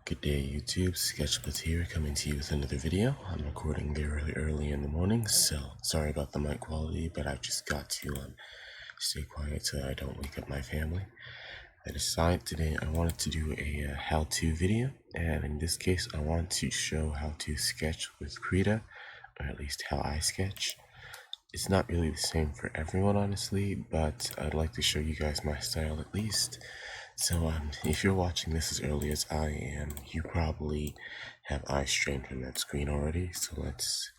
Good day YouTube, Sketchbooks here coming to you with another video. I'm recording very early in the morning, so sorry about the mic quality, but I've just got to stay quiet so that I don't wake up my family. That aside, today I wanted to do a how-to video, and in this case I want to show how to sketch with Krita, or at least how I sketch. It's not really the same for everyone honestly, but I'd like to show you guys my style at least. So if you're watching this as early as I am, you probably have eyes strained from that screen already. So let's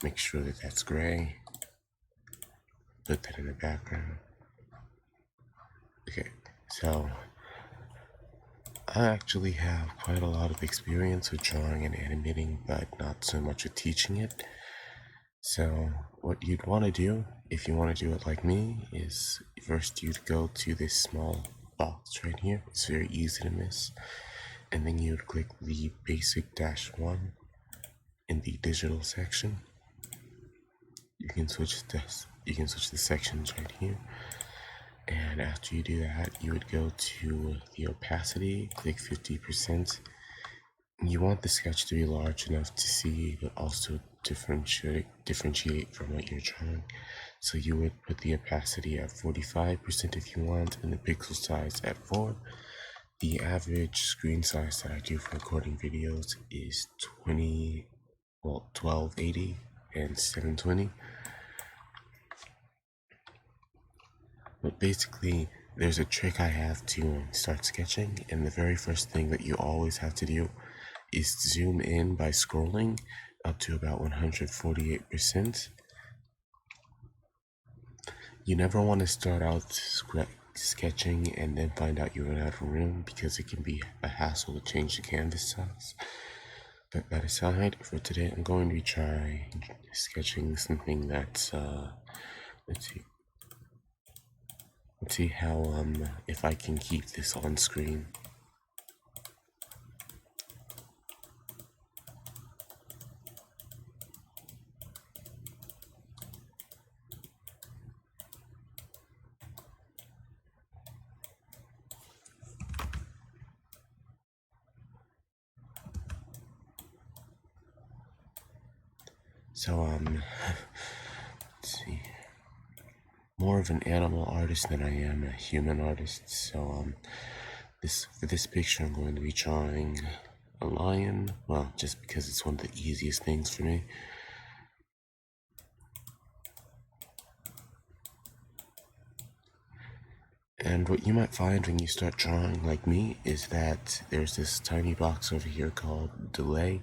make sure that that's gray. Put that in the background. Okay, so I actually have quite a lot of experience with drawing and animating, but not so much with teaching it. So what you'd want to do, if you want to do it like me, is first you'd go to this small box right here. It's very easy to miss. And then you'd click the basic -1 in the digital section. You can switch the sections right here. And after you do that, you would go to the opacity, click 50%. You want the sketch to be large enough to see, but also differentiate from what you're drawing. So you would put the opacity at 45% if you want, and the pixel size at 4. The average screen size that I do for recording videos is 1280 and 720. But basically, there's a trick I have to start sketching, and the very first thing that you always have to do is zoom in by scrolling up to about 148%. You never want to start out sketching and then find out you run out of room, because it can be a hassle to change the canvas size. But that aside, for today I'm going to try sketching something that's let's see how if I can keep this on screen. So let's see, more of an animal artist than I am a human artist. So for this picture I'm going to be drawing a lion, well, just because it's one of the easiest things for me. And what you might find when you start drawing like me is that there's this tiny box over here called delay.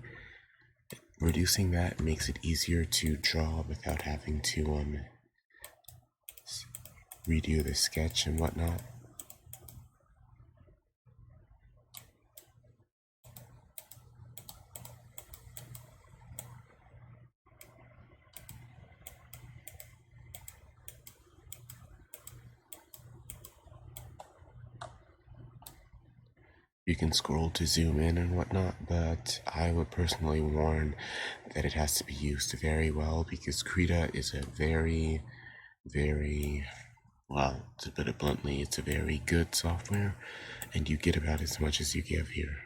Reducing that makes it easier to draw without having to redo the sketch and whatnot. You can scroll to zoom in and whatnot, but I would personally warn that it has to be used very well, because Krita is a very, well, to put it bluntly, it's a very good software, and you get about as much as you give here.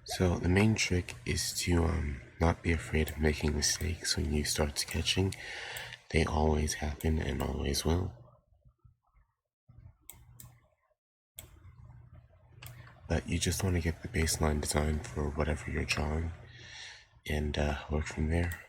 So the main trick is to not be afraid of making mistakes when you start sketching. They always happen and always will. But you just want to get the baseline design for whatever you're drawing and work from there.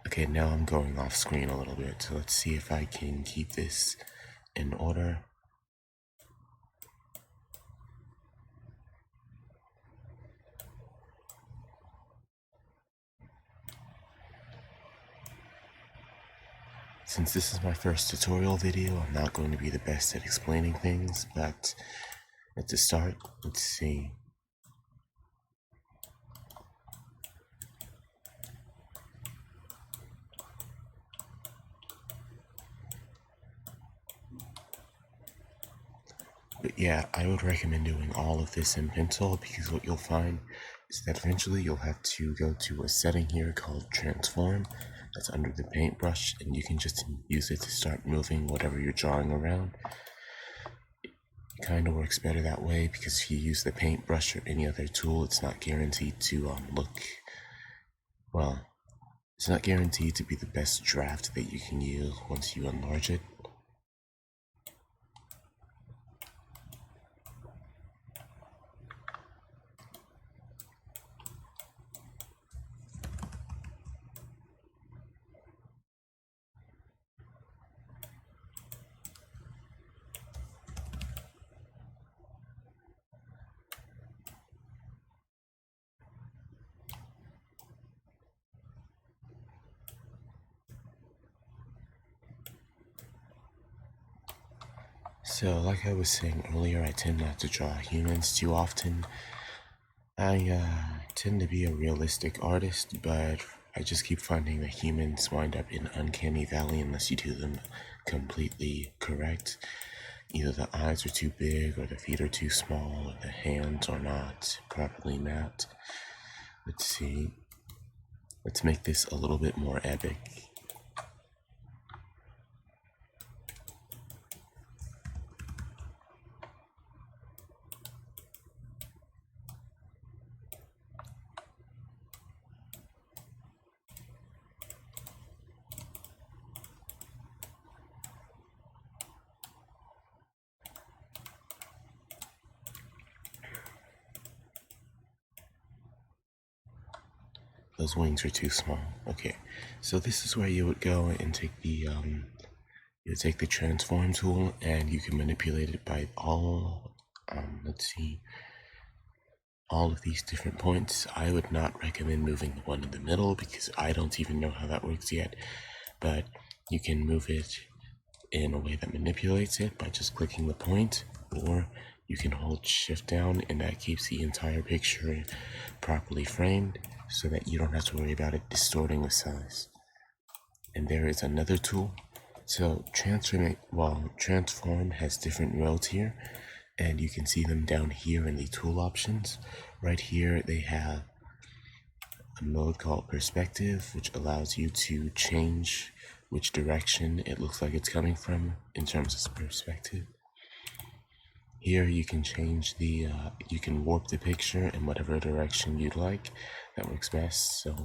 Okay, now I'm going off screen a little bit, so let's see if I can keep this in order. Since this is my first tutorial video, I'm not going to be the best at explaining things, but at the start, let's see. But yeah, I would recommend doing all of this in pencil, because what you'll find is that eventually you'll have to go to a setting here called transform that's under the paintbrush, and you can just use it to start moving whatever you're drawing around. It kind of works better that way, because if you use the paintbrush or any other tool, it's not guaranteed to well, it's not guaranteed to be the best draft that you can use once you enlarge it. So, like I was saying earlier, I tend not to draw humans too often. I tend to be a realistic artist, but I just keep finding that humans wind up in uncanny valley unless you do them completely correct. Either the eyes are too big, or the feet are too small, or the hands are not properly mapped. Let's see. Let's make this a little bit more epic. Those wings are too small. Okay, so this is where you would go and take the transform tool, and you can manipulate it by all all of these different points. I would not recommend moving the one in the middle, because I don't even know how that works yet, but you can move it in a way that manipulates it by just clicking the point, or you can hold shift down, and that keeps the entire picture properly framed so that you don't have to worry about it distorting the size. And there is another tool. So transform has different rows here, and you can see them down here in the tool options. Right here they have a mode called perspective, which allows you to change which direction it looks like it's coming from in terms of perspective. Here you can change you can warp the picture in whatever direction you'd like. That works best. So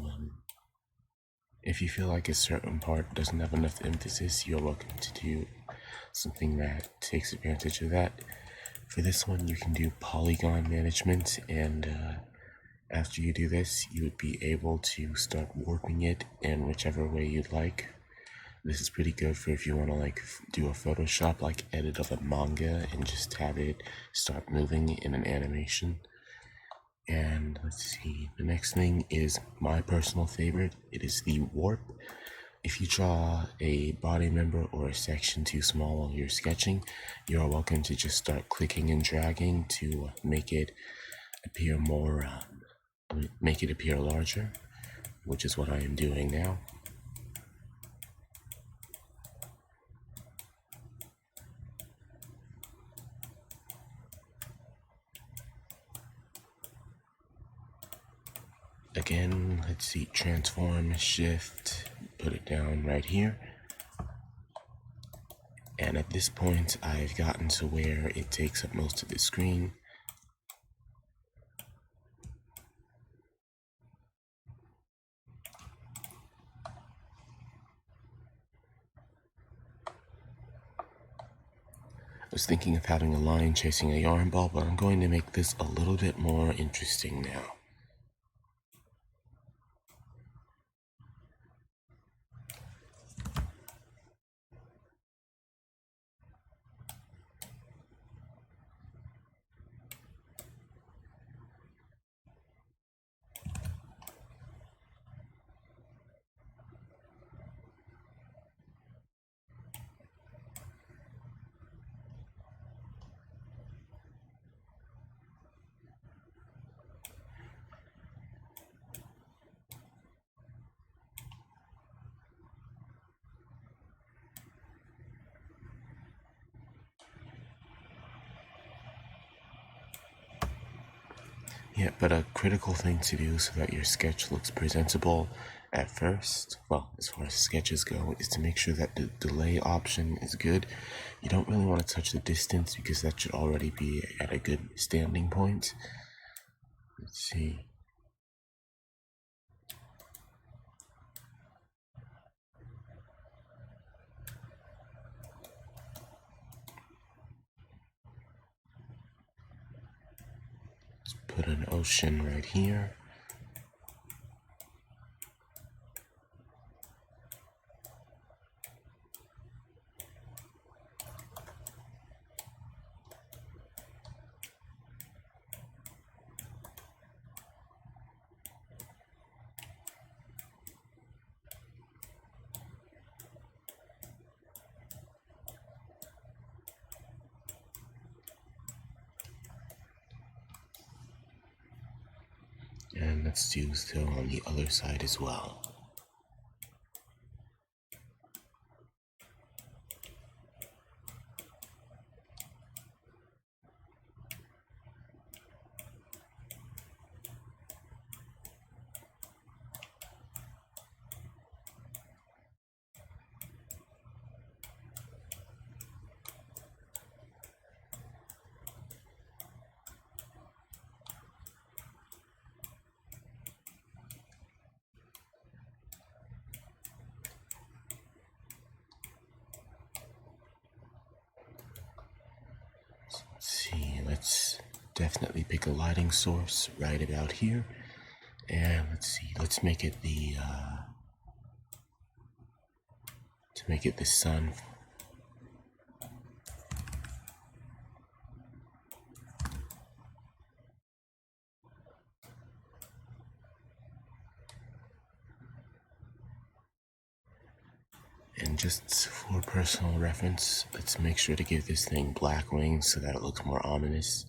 if you feel like a certain part doesn't have enough emphasis, you're welcome to do something that takes advantage of that. For this one, you can do polygon management, and after you do this, you would be able to start warping it in whichever way you'd like. This is pretty good for if you want to do a Photoshop edit of a manga and just have it start moving in an animation. And let's see, the next thing is my personal favorite. It is the warp. If you draw a body member or a section too small while you're sketching, you're welcome to just start clicking and dragging to make it appear larger, which is what I am doing now. Again, let's see, transform, shift, put it down right here. And at this point, I've gotten to where it takes up most of the screen. I was thinking of having a lion chasing a yarn ball, but I'm going to make this a little bit more interesting now. Yeah, but a critical thing to do so that your sketch looks presentable at first, well, as far as sketches go, is to make sure that the delay option is good. You don't really want to touch the distance because that should already be at a good standing point. Let's see. Let's put an ocean right here. And let's do so on the other side as well. Let's see, let's definitely pick a lighting source right about here. And let's see, let's make it the sun. And just for personal reference, let's make sure to give this thing black wings so that it looks more ominous.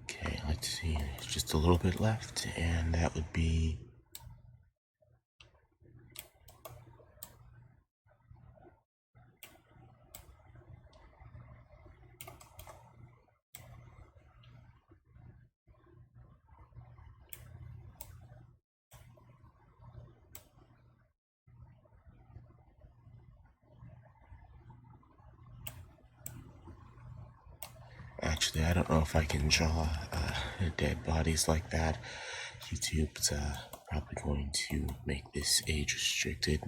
Okay, let's see, there's just a little bit left, and that would be actually, I don't know if I can draw dead bodies like that. YouTube's probably going to make this age restricted.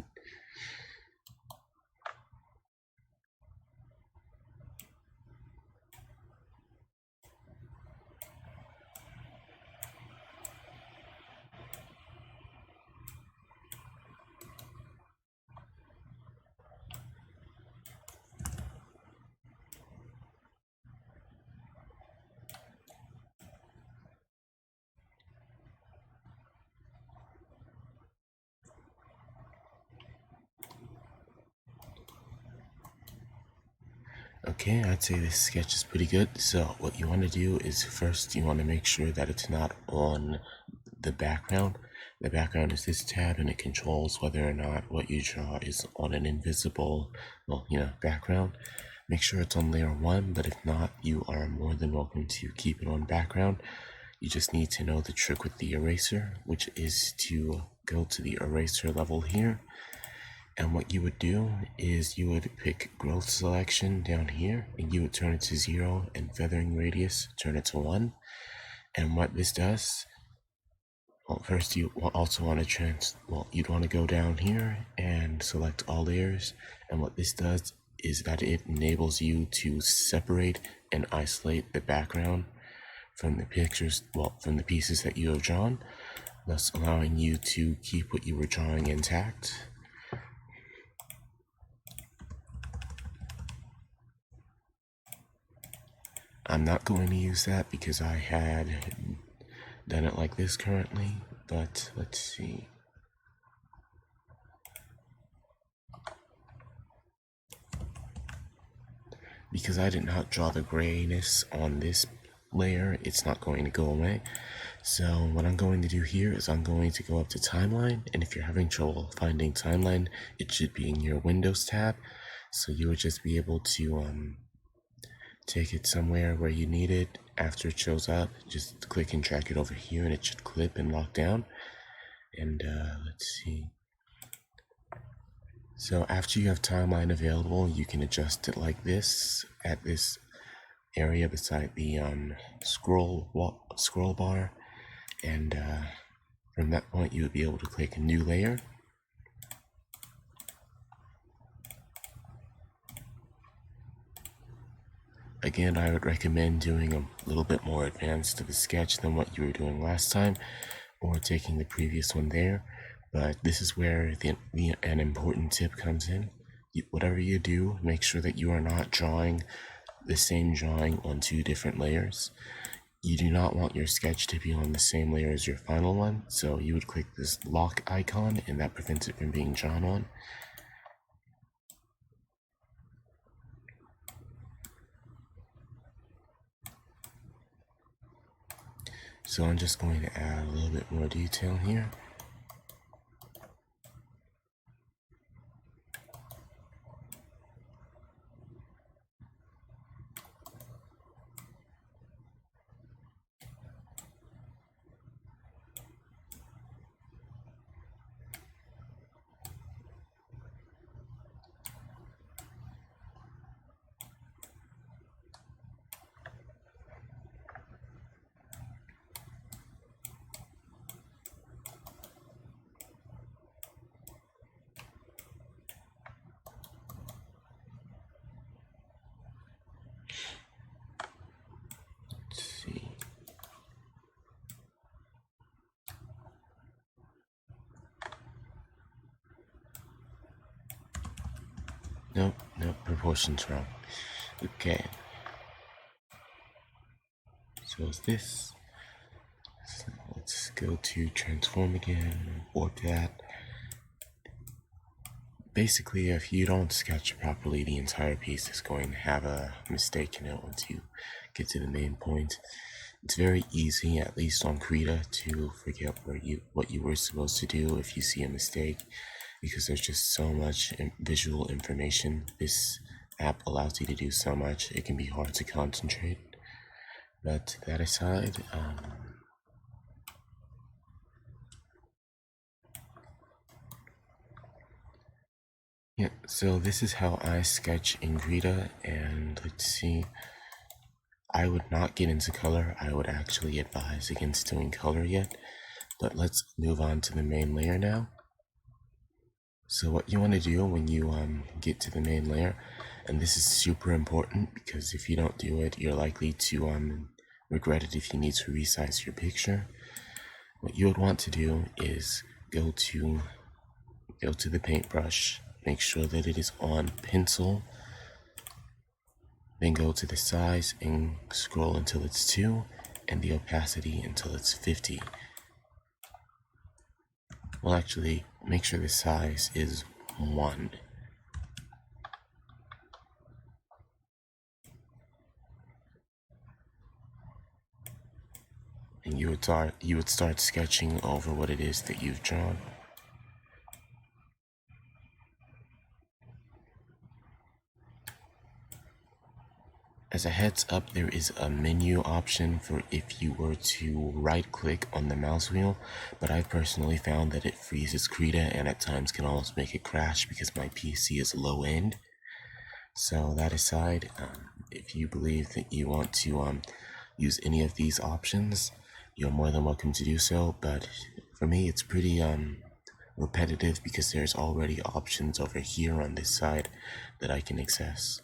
Okay, I'd say this sketch is pretty good. So what you want to do is first you want to make sure that it's not on the background. The background is this tab and it controls whether or not what you draw is on an invisible, background. Make sure it's on layer 1, but if not, you are more than welcome to keep it on background. You just need to know the trick with the eraser, which is to go to the eraser level here. And what you would do is you would pick growth selection down here and you would turn it to 0 and feathering radius, turn it to 1. And what this does, well, first you also want to you'd want to go down here and select all layers. And what this does is that it enables you to separate and isolate the background from the from the pieces that you have drawn, thus allowing you to keep what you were drawing intact. I'm not going to use that because I had done it like this currently, but let's see. because I did not draw the grayness on this layer, it's not going to go away. So what I'm going to do here is I'm going to go up to timeline, and if you're having trouble finding timeline, it should be in your Windows tab. So you would just be able to take it somewhere where you need it. After it shows up, just click and drag it over here and it should clip and lock down. And let's see. So after you have timeline available, you can adjust it like this at this area beside the scroll bar, and from that point you would be able to click a new layer. Again, I would recommend doing a little bit more advanced of a sketch than what you were doing last time, or taking the previous one there. But this is where an important tip comes in. Whatever you do, make sure that you are not drawing the same drawing on two different layers. You do not want your sketch to be on the same layer as your final one, so you would click this lock icon, and that prevents it from being drawn on. So I'm just going to add a little bit more detail here. Nope, proportions wrong. Okay. So it's this. So let's go to transform again, import that. Basically, if you don't sketch properly, the entire piece is going to have a mistake in it once you get to the main point. It's very easy, at least on Krita, to forget what you were supposed to do if you see a mistake, because there's just so much visual information. This app allows you to do so much, it can be hard to concentrate. But that aside, yeah, so this is how I sketch in Krita, and let's see. I would not get into color. I would actually advise against doing color yet, but let's move on to the main layer now. So what you want to do when you get to the main layer, and this is super important because if you don't do it, you're likely to regret it if you need to resize your picture. What you would want to do is go to the paintbrush, make sure that it is on pencil, then go to the size and scroll until it's 2 and the opacity until it's 50. Well, actually, make sure the size is 1. And you would start sketching over what it is that you've drawn. As a heads up, there is a menu option for if you were to right click on the mouse wheel, but I personally found that it freezes Krita and at times can almost make it crash because my PC is low end. So that aside, if you believe that you want to use any of these options, you're more than welcome to do so, but for me it's pretty repetitive because there's already options over here on this side that I can access.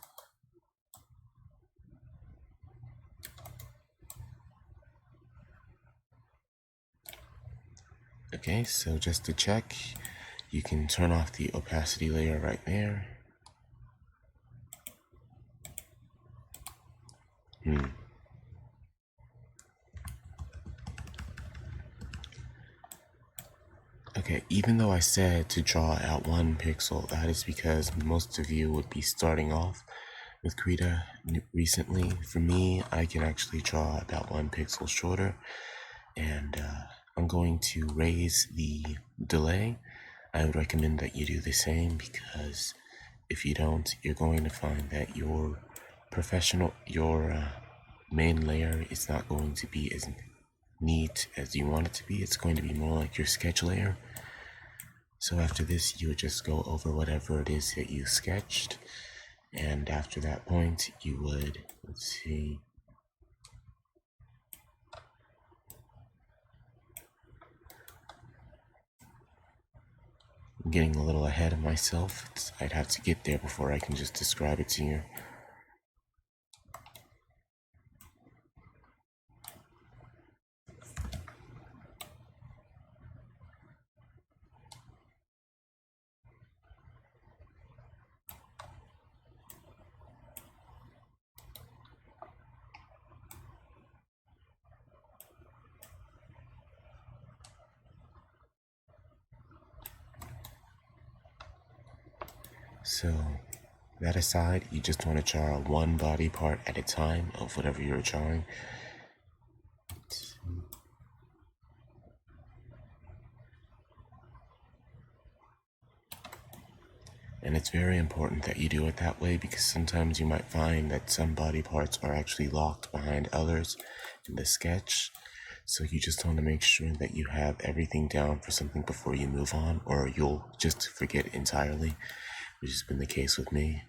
Okay, so just to check, you can turn off the opacity layer right there. Okay, even though I said to draw out 1 pixel, that is because most of you would be starting off with Krita recently. For me, I can actually draw about 1 pixel shorter, and I'm going to raise the delay. I would recommend that you do the same, because if you don't, you're going to find that your main layer is not going to be as neat as you want it to be. It's going to be more like your sketch layer. So after this, you would just go over whatever it is that you sketched, and after that point, you would, let's see, I'm getting a little ahead of myself. I'd have to get there before I can just describe it to you. So, that aside, you just want to draw one body part at a time of whatever you're drawing. And it's very important that you do it that way, because sometimes you might find that some body parts are actually locked behind others in the sketch. So you just want to make sure that you have everything down for something before you move on, or you'll just forget entirely, which has been the case with me.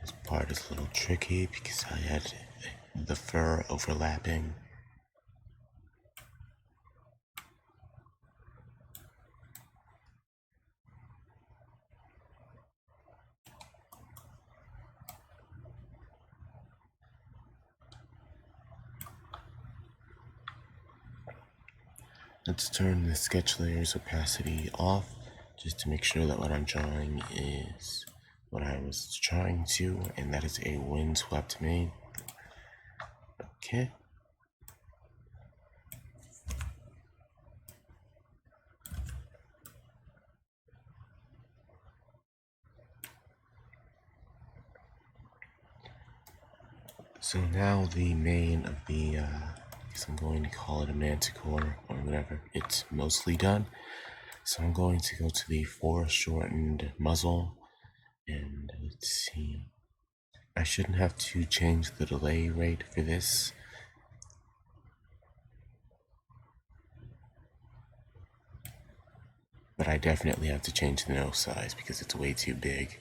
This part is a little tricky because I had the fur overlapping. Let's turn the sketch layer's opacity off, just to make sure that what I'm drawing is what I was trying to, and that is a windswept mane. Okay. So now the mane of the, I guess I'm going to call it a manticore or whatever, it's mostly done. So I'm going to go to the foreshortened muzzle, and let's see. I shouldn't have to change the delay rate for this. But I definitely have to change the nose size because it's way too big.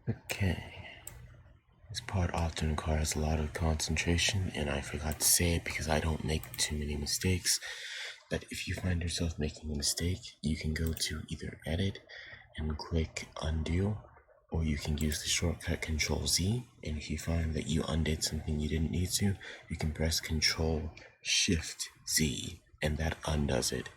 Okay. This part often requires a lot of concentration, and I forgot to say it because I don't make too many mistakes. But if you find yourself making a mistake, you can go to either edit and click undo, or you can use the shortcut Control Z, and if you find that you undid something you didn't need to, you can press Control Shift Z, and that undoes it.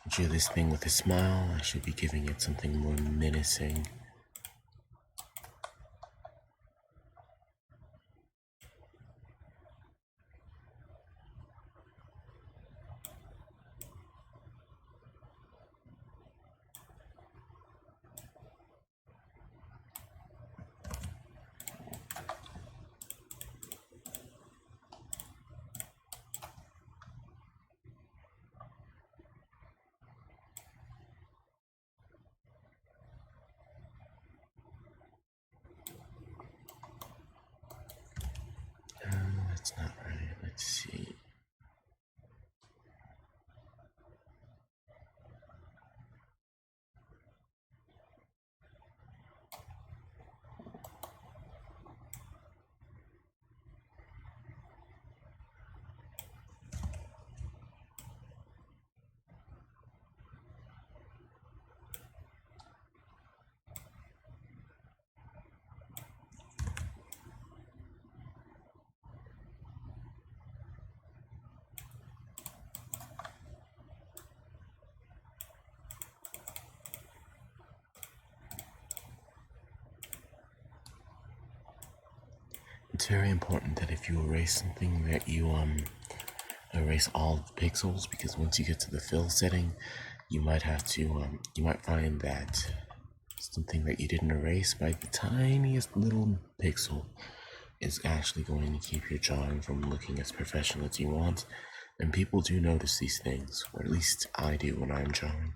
Drew this thing with a smile. I should be giving it something more menacing. That's not right. Let's see. It's very important that if you erase something that you erase all the pixels, because once you get to the fill setting, you might have to you might find that something that you didn't erase by the tiniest little pixel is actually going to keep your drawing from looking as professional as you want. And people do notice these things, or at least I do when I'm drawing.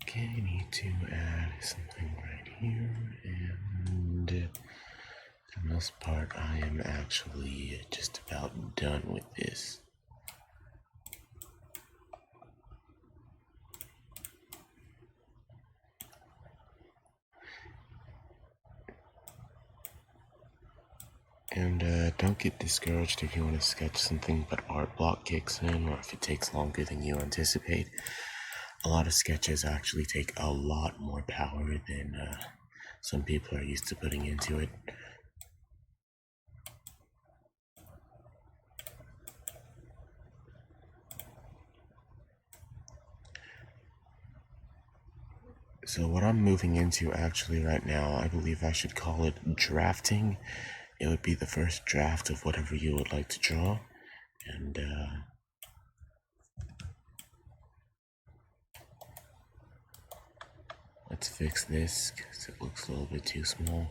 Okay, I need to add something right here, and for the most part, I am actually just about done with this. And don't get discouraged if you want to sketch something but art block kicks in, or if it takes longer than you anticipate. A lot of sketches actually take a lot more power than some people are used to putting into it. So what I'm moving into actually right now, I believe I should call it drafting. It would be the first draft of whatever you would like to draw. And let's fix this because it looks a little bit too small.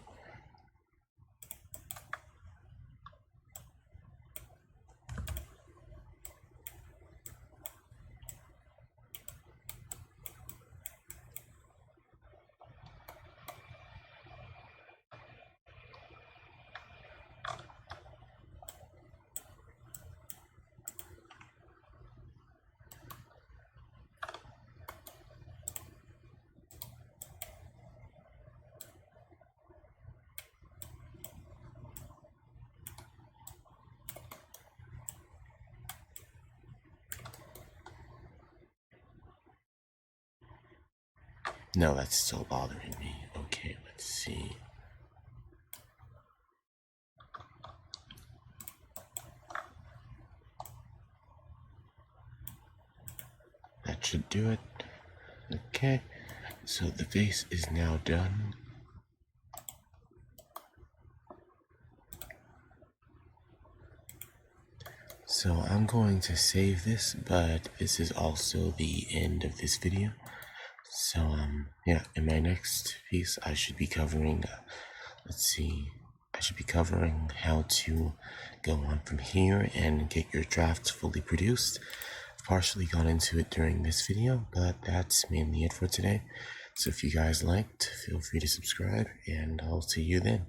No, that's still bothering me. Okay, let's see. That should do it. Okay, so the face is now done. So I'm going to save this, but this is also the end of this video. So yeah, in my next piece I should be covering, I should be covering how to go on from here and get your drafts fully produced. I've partially gone into it during this video, but that's mainly it for today. So if you guys liked, feel free to subscribe, and I'll see you then.